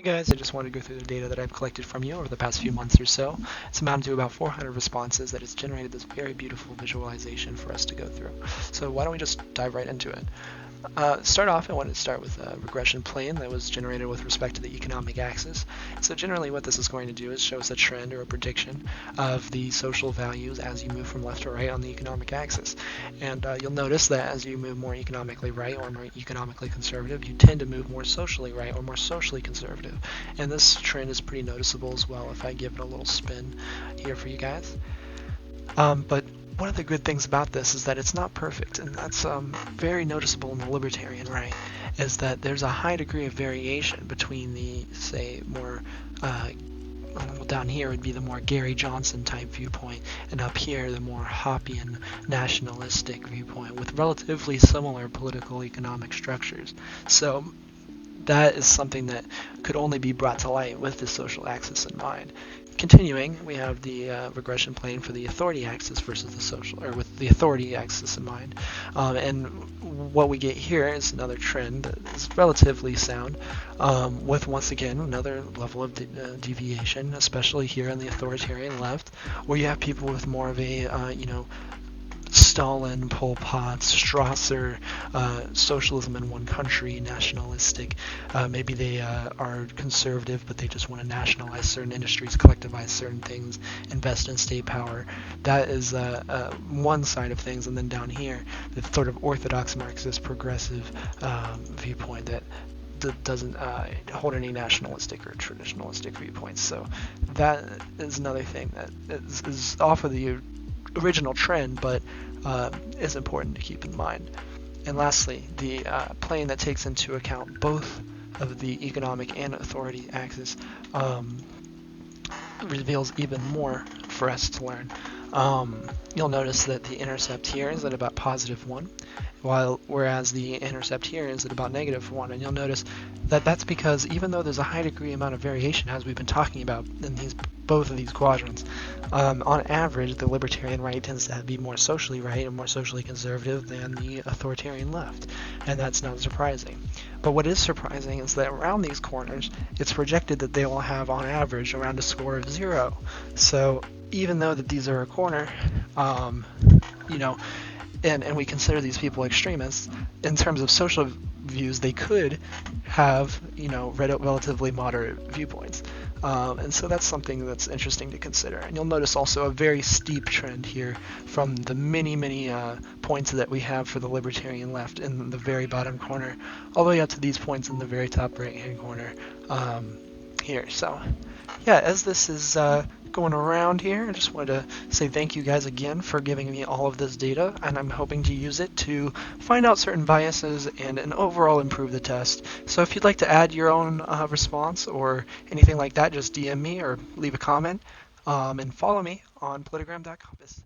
Hey guys, I just wanted to go through the data that I've collected from you over the past few months or so. It's amounted to about 400 responses that has generated this very beautiful visualization for us to go through. So why don't we just dive right into it? Start off, I wanted to start with a regression plane that was generated with respect to the economic axis. So generally what this is going to do is show us a trend or a prediction of the social values as you move from left to right on the economic axis. And you'll notice that as you move more economically right or more economically conservative, you tend to move more socially right or more socially conservative. And this trend is pretty noticeable as well if I give it a little spin here for you guys. But one of the good things about this is that it's not perfect, and that's very noticeable in the libertarian right, is that there's a high degree of variation between the, say, more well, down here would be the more Gary Johnson type viewpoint, and up here the more Hoppian nationalistic viewpoint with relatively similar political economic structures. So that is something that could only be brought to light with the social axis in mind. Continuing, we have the regression plane for the authority axis versus the social, or with the authority axis in mind. And what we get here is another trend that is relatively sound, with once again another level of deviation, especially here on the authoritarian left, where you have people with more of a, Stalin, Pol Pot, Strasser, socialism in one country, nationalistic. Maybe they are conservative, but they just want to nationalize certain industries, collectivize certain things, invest in state power. That is one side of things. And then down here, the sort of orthodox Marxist progressive viewpoint that doesn't hold any nationalistic or traditionalistic viewpoints. So that is another thing that is off of the original trend, but is important to keep in mind. And lastly, the plane that takes into account both of the economic and authority axis reveals even more for us to learn. You'll notice that the intercept here is at about +1, whereas the intercept here is at about -1, and you'll notice that that's because even though there's a high degree amount of variation, as we've been talking about in both of these quadrants, on average, the libertarian right tends to be more socially right and more socially conservative than the authoritarian left, and that's not surprising. But what is surprising is that around these corners, it's projected that they will have, on average, around a score of 0. So even though that these are a corner, you know, and we consider these people extremists, in terms of social views, they could have, relatively moderate viewpoints. And so that's something that's interesting to consider. And you'll notice also a very steep trend here from the many points that we have for the libertarian left in the very bottom corner, all the way up to these points in the very top right-hand corner here. So yeah, as this is going around here, I just wanted to say thank you guys again for giving me all of this data, and I'm hoping to use it to find out certain biases and overall improve the test. So if you'd like to add your own response or anything like that, just DM me or leave a comment, and follow me on Politigram.compass.